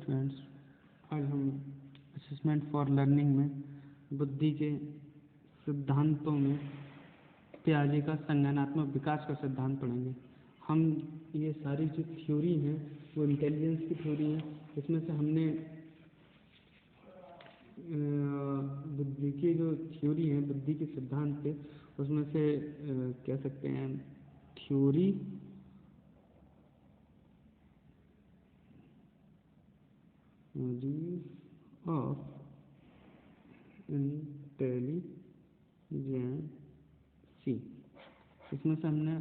Students, आज हम assessment for learning में बुद्धि के सिद्धांतों में पियाजे का संज्ञानात्मक विकास का सिद्धांत पढ़ेंगे। हम ये सारी जो थ्योरी हैं वो इंटेलिजेंस की थ्योरी है। इसमें से हमने बुद्धि की जो थ्योरी है, बुद्धि के सिद्धांत थे, उसमें से कह सकते हैं थ्योरी ऑफ इंटेलिजेंसी, इसमें से हमने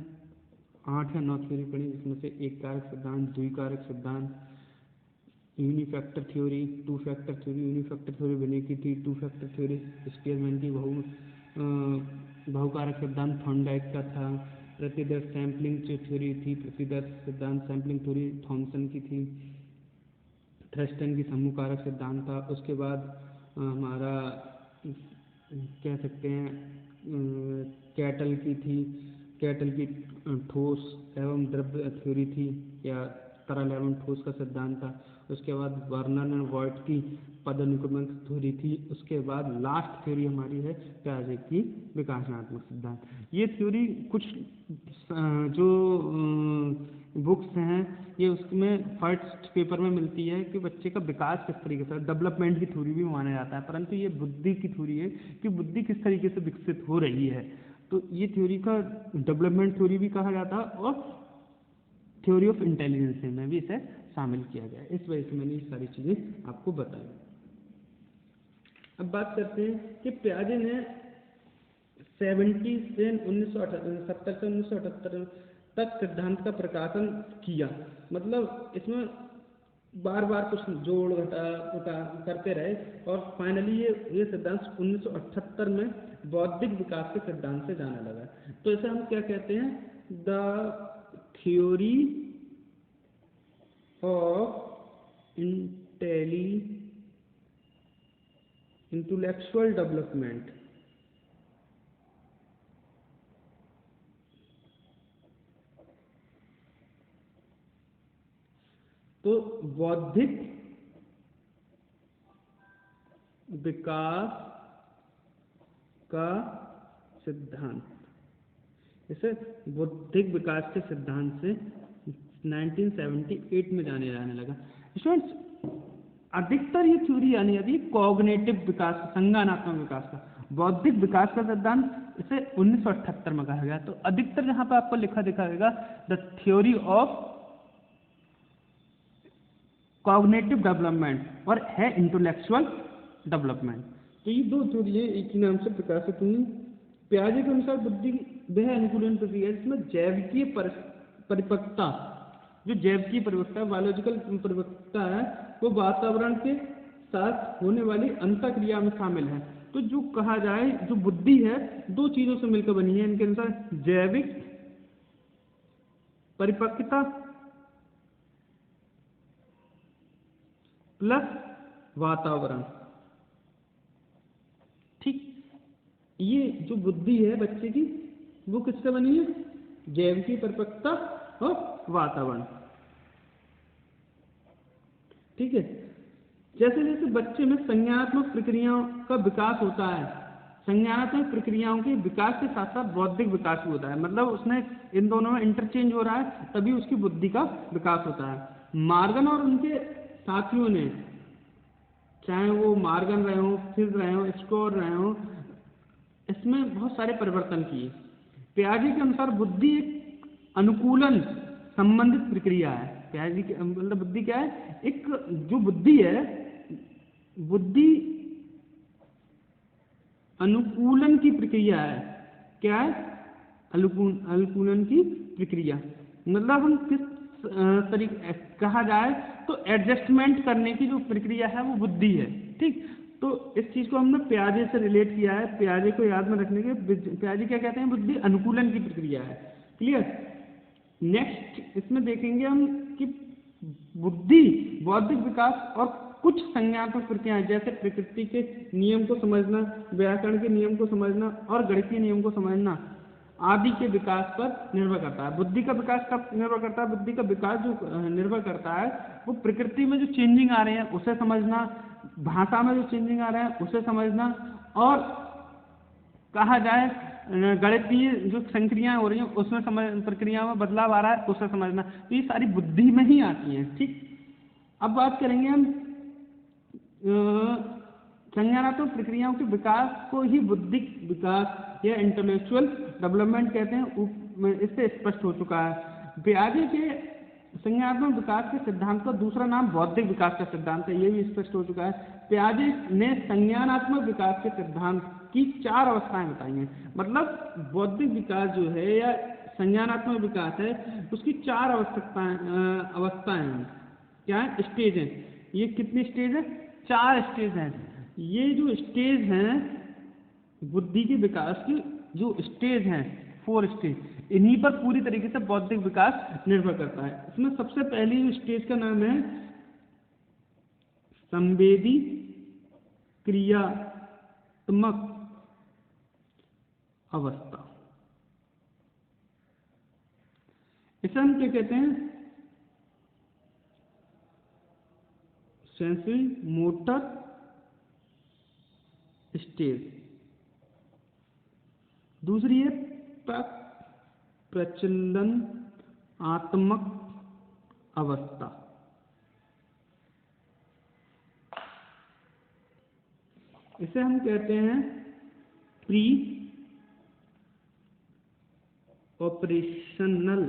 8 या 9 थ्योरी पढ़ी, जिसमें से एक कारक सिद्धांत, द्विकारक सिद्धांत, unifactor theory, two factor theory, unifactor theory बने की थी, टू फैक्टर थ्योरी स्पीयरमैन की बहुकारक सिद्धांत थॉर्नडाइक का था, प्रतिदर्श सैम्पलिंग जो थ्योरी थी, प्रतिदर्श सिद्धांत सैम्पलिंग थ्योरी थॉमसन की थी, थ्रस्टन की समूहकारक सिद्धांत था। उसके बाद हमारा कह सकते हैं कैटल की थी, कैटल की ठोस एवं द्रव्य थ्योरी थी या तरल एवं ठोस का सिद्धांत था। उसके बाद वर्नर एंड वॉइट की पदानुक्रमण थ्योरी थी। उसके बाद लास्ट थ्योरी हमारी है पियाजे की विकासात्मक सिद्धांत। ये थ्योरी कुछ जो बुक्स हैं ये उसमें फर्स्ट पेपर में मिलती है कि बच्चे का विकास किस तरीके से, डेवलपमेंट की थ्योरी भी माना जाता है, परंतु ये बुद्धि की थ्योरी है कि बुद्धि किस तरीके से विकसित हो रही है। तो ये थ्योरी का डेवलपमेंट थ्योरी भी कहा जाता है और थ्योरी ऑफ इंटेलिजेंस में भी इसे शामिल किया गया है। इस वजह से मैंने ये सारी चीज़ें आपको बताई। अब बात करते हैं कि पियाजे ने 1970 से 1978 तक सिद्धांत का प्रकाशन किया। मतलब इसमें बार बार कुछ जोड़ घटा करते रहे और फाइनली ये सिद्धांत 1978 में बौद्धिक विकास के सिद्धांत से जाने लगा। तो इसे हम क्या कहते हैं, the theory of intellectual development. तो बौद्धिक विकास का सिद्धांत, इसे बौद्धिक विकास के सिद्धांत से 1978 में जाने लगा। स्टूडेंट्स, अधिकतर ये थ्योरी यानी यदि कॉग्निटिव विकास, संज्ञानात्मक विकास का, बौद्धिक विकास का सिद्धांत इसे 1978 में कहा गया। तो अधिकतर जहां पर आपको लिखा दिखाएगा the theory of cognitive development और है इंटेलेक्चुअल डेवलपमेंट। तो ये दो थ्योरी है, एक ही नाम से प्रकाशित हुई। पियाजे के अनुसार बुद्धि वह अनुकूलन प्रक्रिया है जिसमें जैविकीय परिपक्वता, जो जैविकीय परिपक्वता, बायोलॉजिकल परिपक्वता है, वो वातावरण के साथ होने वाली अंतःक्रिया में शामिल है। तो जो कहा जाए, जो बुद्धि है दो चीजों से मिलकर बनी है इनके अनुसार, जैविक परिपक्वता प्लस वातावरण। ठीक, ये जो बुद्धि है बच्चे की वो किससे बनी है, जैविक परिपक्वता और वातावरण। ठीक है, जैसे जैसे बच्चे में संज्ञानात्मक प्रक्रियाओं का विकास होता है, संज्ञानात्मक प्रक्रियाओं के विकास के साथ साथ बौद्धिक विकास भी होता है। मतलब उसने इन दोनों में इंटरचेंज हो रहा है, तभी उसकी बुद्धि का विकास होता है। मार्गन और उनके साथियों ने, चाहे वो मार्गन रहे हो, फिर रहे हो, स्कोर रहे हो, इसमें बहुत सारे परिवर्तन किए। पियाजे के अनुसार बुद्धि एक अनुकूलन संबंधित प्रक्रिया है। पियाजे की मतलब बुद्धि क्या है, एक जो बुद्धि है, बुद्धि अनुकूलन की प्रक्रिया है। क्या है, अनुकूलन की प्रक्रिया। मतलब हम किस तरीके कहा जाए तो एडजस्टमेंट करने की जो प्रक्रिया है वो बुद्धि है। ठीक, तो इस चीज को हमने पियाजे से रिलेट किया है। पियाजे को याद में रखने के, पियाजे क्या कहते हैं, बुद्धि अनुकूलन की प्रक्रिया है। क्लियर। नेक्स्ट इसमें देखेंगे हम कि बुद्धि बौद्धिक विकास और कुछ संज्ञानात्मक प्रक्रियाएं, जैसे प्रकृति के नियम को समझना, व्याकरण के नियम को समझना और गणितीय नियम को समझना आदि के विकास पर निर्भर करता है। बुद्धि का विकास कब निर्भर करता है? बुद्धि का विकास जो निर्भर करता है वो प्रकृति में जो चेंजिंग आ रहे हैं उसे समझना, भाषा में जो चेंजिंग आ रहे हैं उसे समझना, और कहा जाए गणितीय जो संक्रियाएं हो रही हैं उसमें प्रक्रिया में बदलाव आ रहा है उसे समझना। तो ये सारी बुद्धि में ही आती हैं। ठीक, अब बात करेंगे हम संज्ञानात्मक प्रक्रियाओं के विकास को ही बुद्धिक विकास या इंटेलेक्चुअल डेवलपमेंट कहते हैं। इससे स्पष्ट हो चुका है। पियाजे के संज्ञानात्मक विकास के सिद्धांत का दूसरा नाम बौद्धिक विकास का सिद्धांत है, ये भी स्पष्ट हो चुका है। पियाजे ने संज्ञानात्मक विकास के सिद्धांत की 4 अवस्थाएं बताई हैं। मतलब बौद्धिक विकास जो है या संज्ञानात्मक विकास है उसकी 4 अवस्थाएं हैं। क्या है? स्टेज हैं। ये कितने स्टेज हैं? 4 स्टेज हैं। ये जो स्टेज हैं बुद्धि के विकास के जो स्टेज हैं 4 स्टेज, इन्हीं पर पूरी तरीके से बौद्धिक विकास निर्भर करता है। इसमें सबसे पहली स्टेज का नाम है संवेदी क्रियात्मक अवस्था। इसे हम क्या कहते हैं? Sensory motor stage. दूसरी है प्रचलनात्मक अवस्था। इसे हम कहते हैं प्री ऑपरेशनल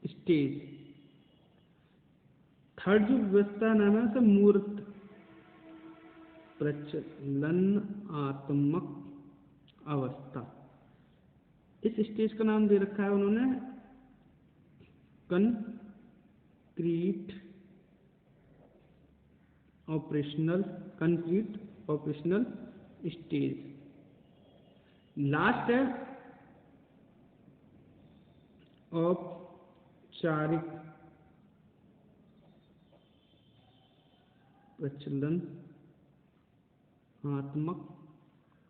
स्टेज। थर्ड जो व्यवस्था नाम है उसे मूर्त प्रचलनात्मक अवस्था। इस स्टेज का नाम दे रखा है उन्होंने कंक्रीट ऑपरेशनल स्टेज। लास्ट है औपचारिक प्रचलनात्मक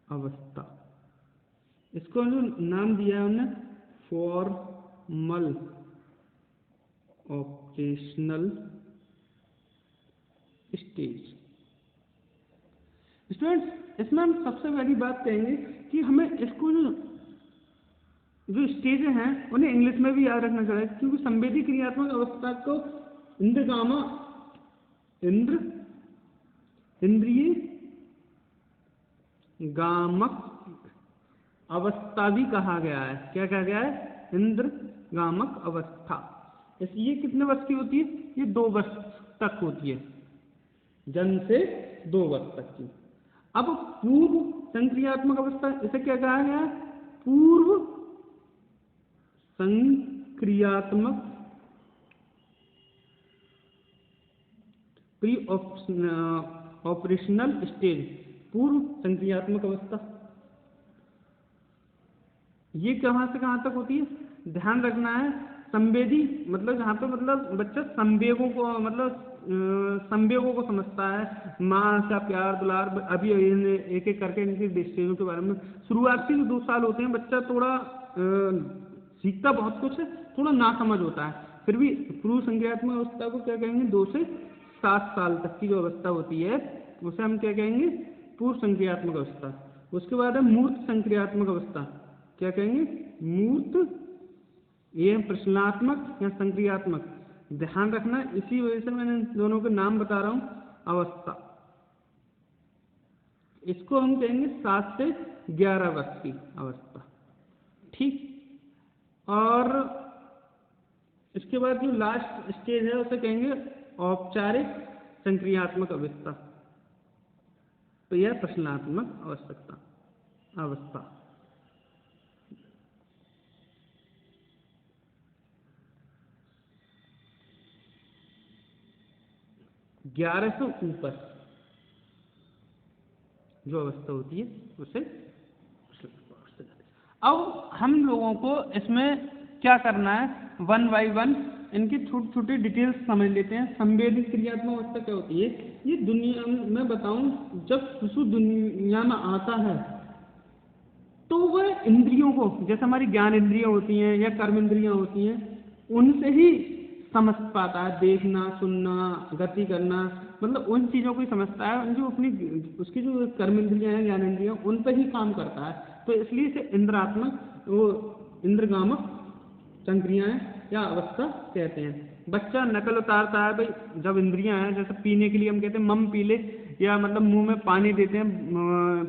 अवस्था। इसको नाम दिया है उन्होंने फॉर्मल ऑपरेशनल स्टेज। स्टूडेंट्स, इसमें हम सबसे पहली बात कहेंगे कि हमें इसको जो स्टेज हैं उन्हें इंग्लिश में भी याद रखना चाहिए, क्योंकि संवेदी क्रियात्मक अवस्था को इंद्रिय गामक अवस्था भी कहा गया है। क्या कहा गया है? इंद्रगामक अवस्था। ये कितने वर्ष की होती है? ये 2 वर्ष तक होती है, जन्म से 2 वर्ष तक की। अब पूर्व संक्रियात्मक अवस्था, इसे क्या कहा गया है? पूर्व संक्रियात्मक प्री ऑपरेशनल स्टेज, पूर्व संक्रियात्मक अवस्था। ये कहाँ से कहाँ तक होती है? ध्यान रखना है। संवेदी मतलब जहाँ पे मतलब बच्चा संवेगों को समझता है, माँ का प्यार दुलार। अभी एक एक करके इनकी स्टेजों के बारे में, शुरुआती जो 2 साल होते हैं बच्चा थोड़ा सीखता बहुत कुछ है, थोड़ा ना समझ होता है, फिर भी पूर्व संक्रियात्मक अवस्था को क्या कहेंगे? 2 से 7 साल तक की जो अवस्था होती है उसे हम क्या कहेंगे? पूर्व संक्रियात्मक अवस्था। उसके बाद है मूर्त संक्रियात्मक अवस्था। क्या कहेंगे? मूर्त, ये प्रश्नात्मक या संक्रियात्मक। ध्यान रखना, इसी वजह से मैंने दोनों के नाम बता रहा हूं। अवस्था, इसको हम कहेंगे 7 से 11 वर्ष की अवस्था। ठीक, और इसके बाद जो लास्ट स्टेज है उसे कहेंगे औपचारिक संक्रियात्मक अवस्था। तो यह प्रश्नात्मक अवस्था। 11 से ऊपर जो अवस्था होती है उसे। अब हम लोगों को इसमें क्या करना है, 1 बाय 1 इनकी छोटी छोटी डिटेल्स समझ लेते हैं। संवेदी क्रियात्मक अवस्था क्या होती है? ये दुनिया में बताऊं, जब शिशु दुनिया में आता है तो वह इंद्रियों को, जैसे हमारी ज्ञान इंद्रियां होती हैं या कर्म इंद्रियां होती हैं, उनसे ही समझ पाता है। देखना, सुनना, गति करना, मतलब उन चीज़ों को ही समझता है जो अपनी उसकी जो कर्म इंद्रियां हैं, ज्ञान इंद्रियां, उन पर ही काम करता है। तो इसलिए इसे इंद्रात्मक, वो इंद्रगामक संक्रियाएं या अवस्था कहते हैं। बच्चा नकल उतारता है भाई, जब इंद्रियां हैं, जैसे पीने के लिए हम कहते हैं मम पी ले, या मतलब मुंह में पानी देते हैं,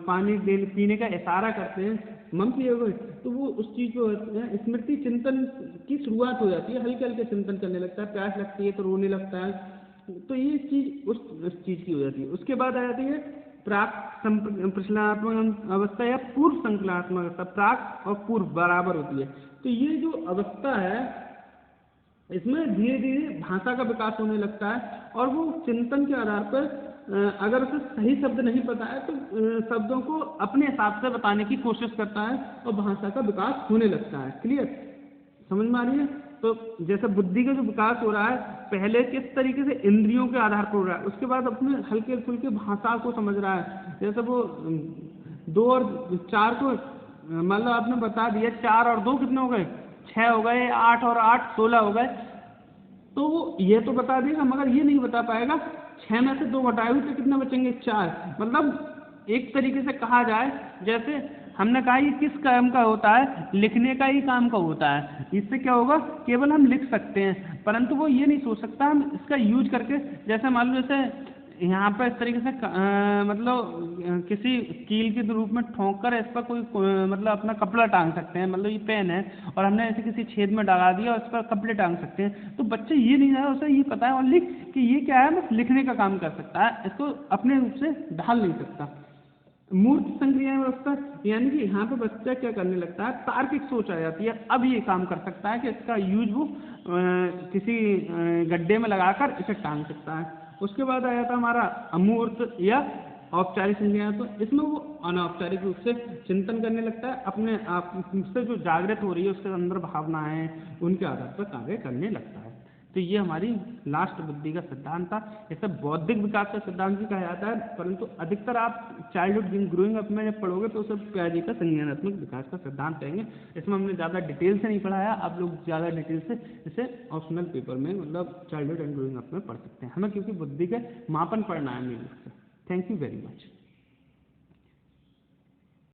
पानी पीने का इशारा करते हैं, मम पियोगे, तो वो उस चीज़ को स्मृति चिंतन की शुरुआत हो जाती है, हल्के हल्के चिंतन करने लगता है, प्यास लगती है तो रोने लगता है, तो ये चीज़ उस चीज़ की हो जाती है। उसके बाद आ जाती है प्राक प्रश्नात्मक अवस्था या पूर्व संकल्पात्मक अवस्था। प्राक और पूर्व बराबर होती है। तो ये जो अवस्था है, इसमें धीरे धीरे भाषा का विकास होने लगता है, और वो चिंतन के आधार पर अगर उसे सही शब्द नहीं पता है तो शब्दों को अपने हिसाब से बताने की कोशिश करता है, और भाषा का विकास होने लगता है। क्लियर, समझ में आ रही है? तो जैसे बुद्धि का जो विकास हो रहा है, पहले किस तरीके से इंद्रियों के आधार पर हो रहा है, उसके बाद अपने हल्के फुल्के भाषा को समझ रहा है। जैसे वो 2 और 4 को मतलब आपने बता दिया, 4 और 2 कितने हो गए, 6 हो गए, 8 और 8 16 हो गए, तो वो ये तो बता देगा, मगर ये नहीं बता पाएगा 6 में से 2 घटाए हुए तो कितने बचेंगे, 4। मतलब एक तरीके से कहा जाए, जैसे हमने कहा ये किस काम का होता है, लिखने का ही काम का होता है। इससे क्या होगा, केवल हम लिख सकते हैं, परंतु वो ये नहीं सोच सकता हम इसका यूज करके, जैसे मान लो जैसे यहाँ पर इस तरीके से मतलब किसी कील के रूप में ठोक कर इस पर कोई मतलब अपना कपड़ा टांग सकते हैं। मतलब ये पेन है और हमने ऐसे किसी छेद में लगा दिया और इस पर कपड़े टांग सकते हैं। तो बच्चे ये नहीं है, उसे ये पता है ओनली कि ये क्या है, बस लिखने का काम कर सकता है, इसको अपने रूप से ढाल नहीं सकता। मूर्त संक्रिया व्यवस्था, यानी कि यहाँ पे बच्चा क्या करने लगता है, तार्किक सोच आ जाती है। अब ये काम कर सकता है कि इसका यूज वो किसी गड्ढे में लगाकर इसे टांग सकता है। उसके बाद आ जाता है हमारा अमूर्त या औपचारिक संज्ञा। तो इसमें वो अनौपचारिक रूप से चिंतन करने लगता है, अपने आप से जो जागृत हो रही है उसके अंदर भावनाएं, उनके आधार पर कार्य करने लगता है। तो ये हमारी लास्ट बुद्धि का सिद्धांत था। इसे बौद्धिक विकास का सिद्धांत भी कहा जाता है, परंतु अधिकतर आप चाइल्डहुड ग्रोइंग अप में जब पढ़ोगे तो उसे पियाजे का संज्ञानात्मक विकास का सिद्धांत कहेंगे। इसमें हमने ज़्यादा डिटेल से नहीं पढ़ाया, आप लोग ज़्यादा डिटेल से इसे ऑप्शनल पेपर में मतलब चाइल्डहुड एंड ग्रोइंग अप में पढ़ सकते हैं। हमें क्योंकि बुद्धि के मापन पढ़ना है मेरे से। Thank you very much.